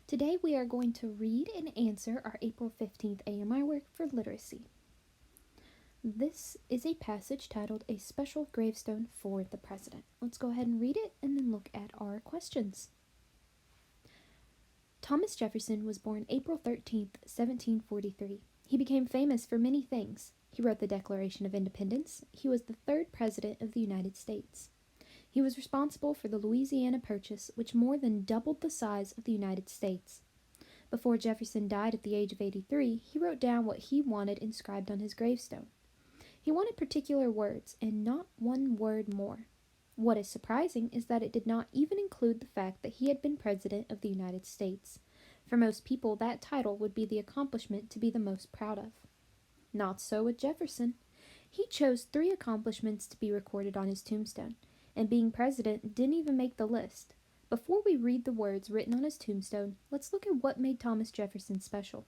Today we are going to read and answer our April 15th AMI work for literacy. This is a passage titled A Special Gravestone for the President. Let's go ahead and read it and then look at our questions. Thomas Jefferson was born April 13th, 1743. He became famous for many things. He wrote the Declaration of Independence. He was the third president of the United States. He was responsible for the Louisiana Purchase, which more than doubled the size of the United States. Before Jefferson died at the age of 83, he wrote down what he wanted inscribed on his gravestone. He wanted particular words, and not one word more. What is surprising is that it did not even include the fact that he had been President of the United States. For most people, that title would be the accomplishment to be the most proud of. Not so with Jefferson. He chose 3 accomplishments to be recorded on his tombstone, and being president didn't even make the list. Before we read the words written on his tombstone, let's look at what made Thomas Jefferson special.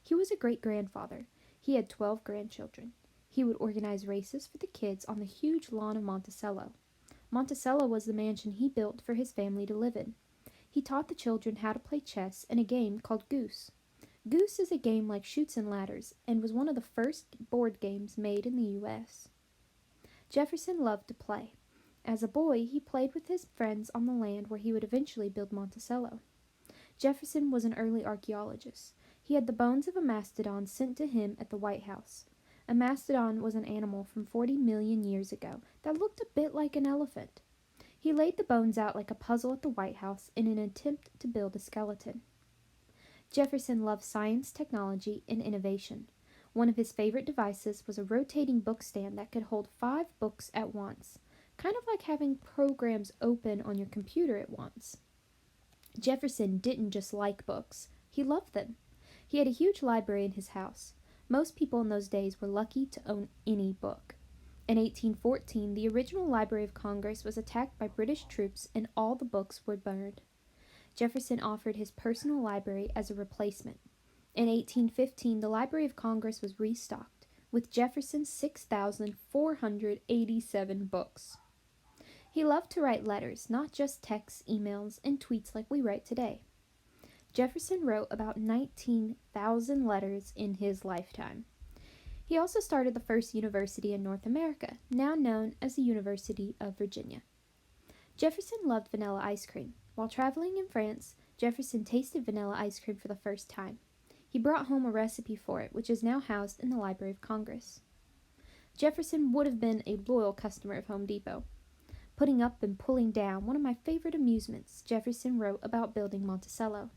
He was a great-grandfather. He had 12 grandchildren. He would organize races for the kids on the huge lawn of Monticello. Monticello was the mansion he built for his family to live in. He taught the children how to play chess and a game called Goose. Goose is a game like Chutes and Ladders and was one of the first board games made in the U.S. Jefferson loved to play. As a boy, he played with his friends on the land where he would eventually build Monticello. Jefferson was an early archaeologist. He had the bones of a mastodon sent to him at the White House. A mastodon was an animal from 40 million years ago that looked a bit like an elephant. He laid the bones out like a puzzle at the White House in an attempt to build a skeleton. Jefferson loved science, technology, and innovation. One of his favorite devices was a rotating book stand that could hold 5 books at once, kind of like having programs open on your computer at once. Jefferson didn't just like books, he loved them. He had a huge library in his house. Most people in those days were lucky to own any book. In 1814, the original Library of Congress was attacked by British troops and all the books were burned. Jefferson offered his personal library as a replacement. In 1815, the Library of Congress was restocked with Jefferson's 6,487 books. He loved to write letters, not just texts, emails, and tweets like we write today. Jefferson wrote about 19,000 letters in his lifetime. He also started the first university in North America, now known as the University of Virginia. Jefferson loved vanilla ice cream. While traveling in France, Jefferson tasted vanilla ice cream for the first time. He brought home a recipe for it, which is now housed in the Library of Congress. Jefferson would have been a loyal customer of Home Depot. Putting up and pulling down, one of my favorite amusements, Jefferson wrote about building Monticello.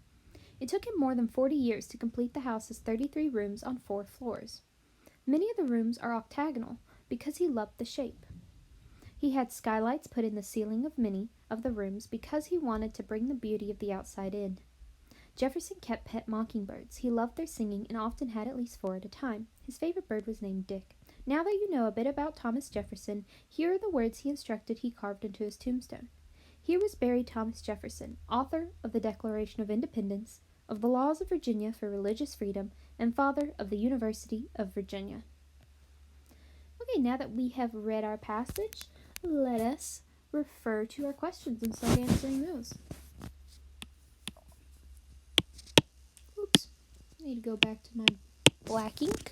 It took him more than 40 years to complete the house's 33 rooms on 4 floors. Many of the rooms are octagonal because he loved the shape. He had skylights put in the ceiling of many of the rooms because he wanted to bring the beauty of the outside in. Jefferson kept pet mockingbirds. He loved their singing and often had at least 4 at a time. His favorite bird was named Dick. Now that you know a bit about Thomas Jefferson, here are the words he instructed he carved into his tombstone. Here was buried Thomas Jefferson, author of the Declaration of Independence, of the laws of Virginia for religious freedom, and father of the University of Virginia. Okay, now that we have read our passage, let us refer to our questions and start answering those. Oops, I need to go back to my black ink.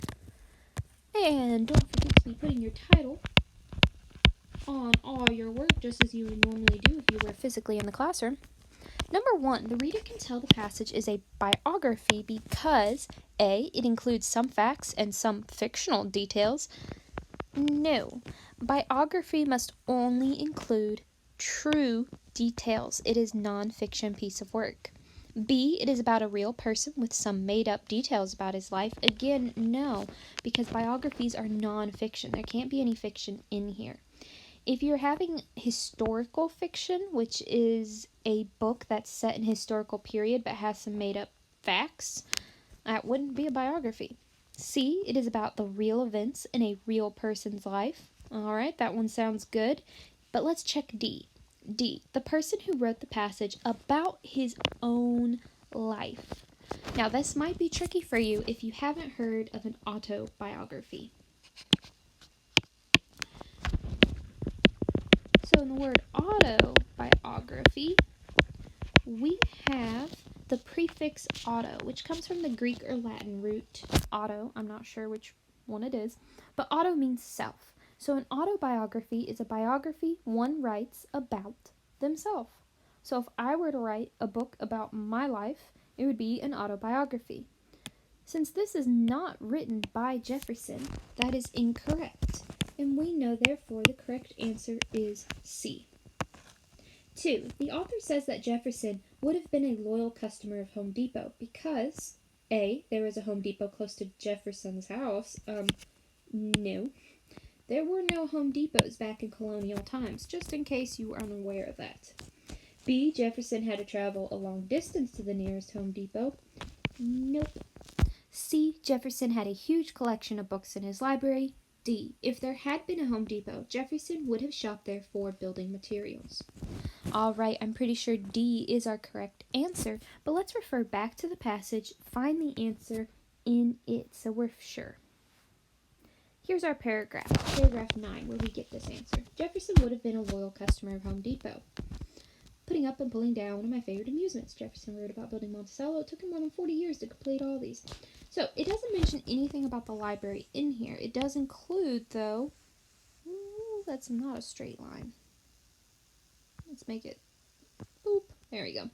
And don't forget to be putting your title on all your work, just as you would normally do if you were physically in the classroom. Number 1, the reader can tell the passage is a biography because A, it includes some facts and some fictional details. No, biography must only include true details. It is non-fiction piece of work. B, it is about a real person with some made-up details about his life. Again, no, because biographies are non-fiction. There can't be any fiction in here. If you're having historical fiction, which is a book that's set in a historical period but has some made-up facts, that wouldn't be a biography. C, it is about the real events in a real person's life. Alright, that one sounds good. But let's check D. D, the person who wrote the passage about his own life. Now, this might be tricky for you if you haven't heard of an autobiography. So in the word autobiography, we have the prefix auto, which comes from the Greek or Latin root auto. I'm not sure which one it is, but auto means self. So an autobiography is a biography one writes about themselves. So if I were to write a book about my life, it would be an autobiography. Since this is not written by Jefferson, that is incorrect. And we know, therefore, the correct answer is C. 2. The author says that Jefferson would have been a loyal customer of Home Depot because A. There was a Home Depot close to Jefferson's house. No. There were no Home Depots back in colonial times, just in case you were unaware of that. B. Jefferson had to travel a long distance to the nearest Home Depot. Nope. C. Jefferson had a huge collection of books in his library. D. If there had been a Home Depot, Jefferson would have shopped there for building materials. Alright, I'm pretty sure D is our correct answer, but let's refer back to the passage, find the answer in it, so we're sure. Here's our paragraph 9, where we get this answer. Jefferson would have been a loyal customer of Home Depot. Putting up and pulling down, one of my favorite amusements. Jefferson wrote about building Monticello. It took him more than 40 years to complete all these. So, it doesn't mention anything about the library in here. It does include, though, that's not a straight line. Let's make it, boop, there we go.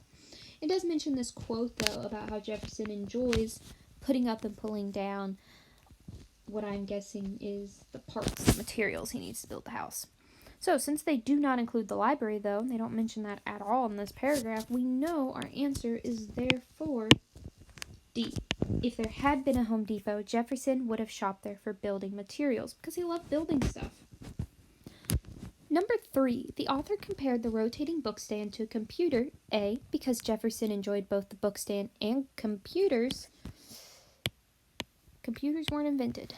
It does mention this quote, though, about how Jefferson enjoys putting up and pulling down what I'm guessing is the parts, the materials he needs to build the house. So, since they do not include the library, though, they don't mention that at all in this paragraph, we know our answer is therefore D. If there had been a Home Depot, Jefferson would have shopped there for building materials because he loved building stuff. Number 3, the author compared the rotating bookstand to a computer. A, because Jefferson enjoyed both the bookstand and computers. Computers weren't invented.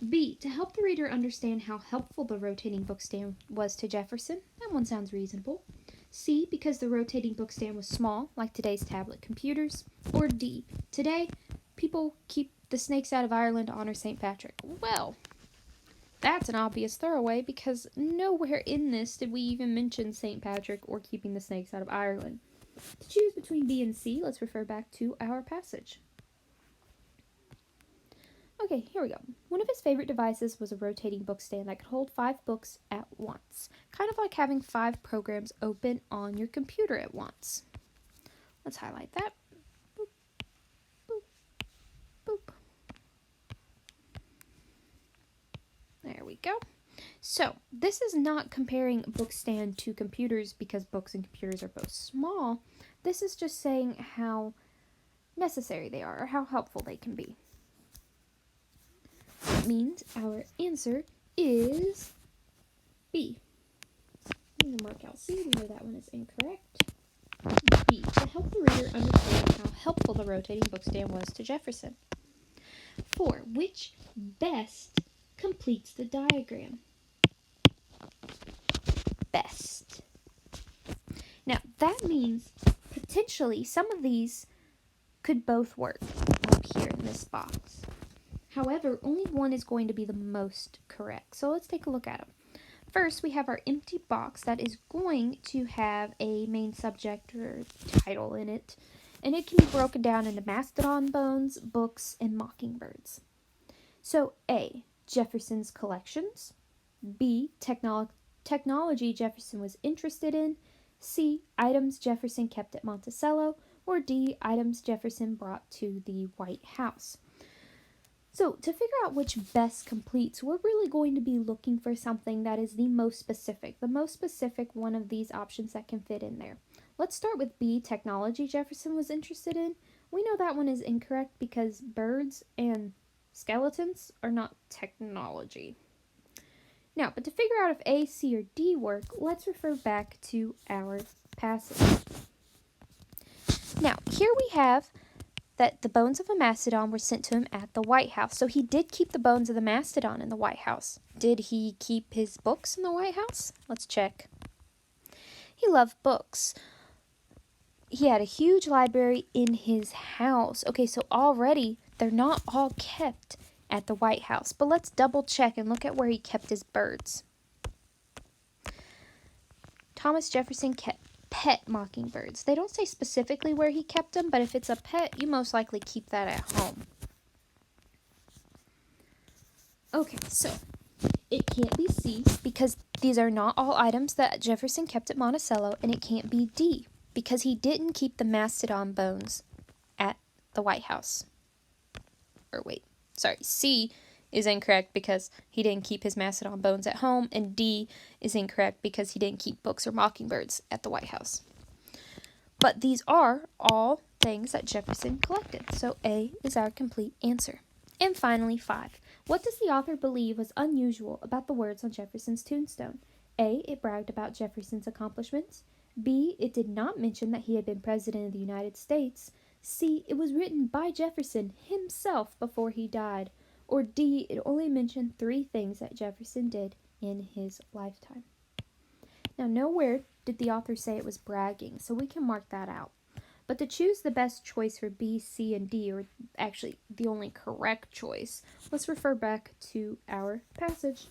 B, to help the reader understand how helpful the rotating bookstand was to Jefferson. That one sounds reasonable. C, because the rotating bookstand was small, like today's tablet computers. Or D, today, people keep the snakes out of Ireland to honor St. Patrick. Well, that's an obvious throwaway because nowhere in this did we even mention St. Patrick or keeping the snakes out of Ireland. To choose between B and C, let's refer back to our passage. Okay, here we go. One of his favorite devices was a rotating bookstand that could hold 5 books at once. Kind of like having 5 programs open on your computer at once. Let's highlight that. Boop, boop, boop. There we go. So, this is not comparing bookstand to computers because books and computers are both small. This is just saying how necessary they are or how helpful they can be. That means our answer is B. I'm going to mark out C. We know that one is incorrect. B, to help the reader understand how helpful the rotating bookstand was to Jefferson. 4, which best completes the diagram? Best. Now, that means potentially some of these could both work up here in this box. However, only one is going to be the most correct. So let's take a look at them. First, we have our empty box that is going to have a main subject or title in it. And it can be broken down into mastodon bones, books, and mockingbirds. So A, Jefferson's collections. B, technology Jefferson was interested in. C, items Jefferson kept at Monticello. Or D, items Jefferson brought to the White House. So, to figure out which best completes, we're really going to be looking for something that is the most specific one of these options that can fit in there. Let's start with B, technology Jefferson was interested in. We know that one is incorrect because birds and skeletons are not technology. Now, but to figure out if A, C, or D work, let's refer back to our passage. Now, here we have that the bones of a mastodon were sent to him at the White House. So he did keep the bones of the mastodon in the White House. Did he keep his books in the White House? Let's check. He loved books. He had a huge library in his house. Okay, so already they're not all kept at the White House. But let's double check and look at where he kept his birds. Thomas Jefferson kept pet mockingbirds. They don't say specifically where he kept them, but if it's a pet, you most likely keep that at home. Okay, so it can't be C because these are not all items that Jefferson kept at Monticello, and it can't be D because he didn't keep the mastodon bones at the White House. C is incorrect because he didn't keep his mastodon bones at home, and D is incorrect because he didn't keep books or mockingbirds at the White House. But these are all things that Jefferson collected, so A is our complete answer. And finally, 5. What does the author believe was unusual about the words on Jefferson's tombstone? A. It bragged about Jefferson's accomplishments. B. It did not mention that he had been President of the United States. C. It was written by Jefferson himself before he died. Or D. It only mentioned 3 things that Jefferson did in his lifetime. Now, nowhere did the author say it was bragging, so we can mark that out. But to choose the best choice for B, C, and D, or actually the only correct choice, let's refer back to our passage.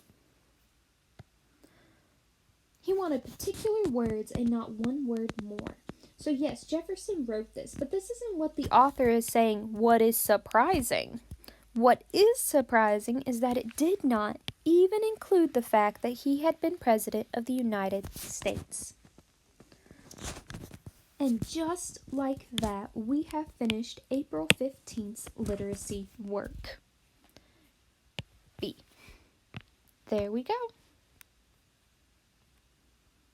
He wanted particular words and not one word more. So yes, Jefferson wrote this, but this isn't what the author is saying what is surprising. What is surprising is that it did not even include the fact that he had been President of the United States. And just like that, we have finished April 15th's literacy work. B. There we go.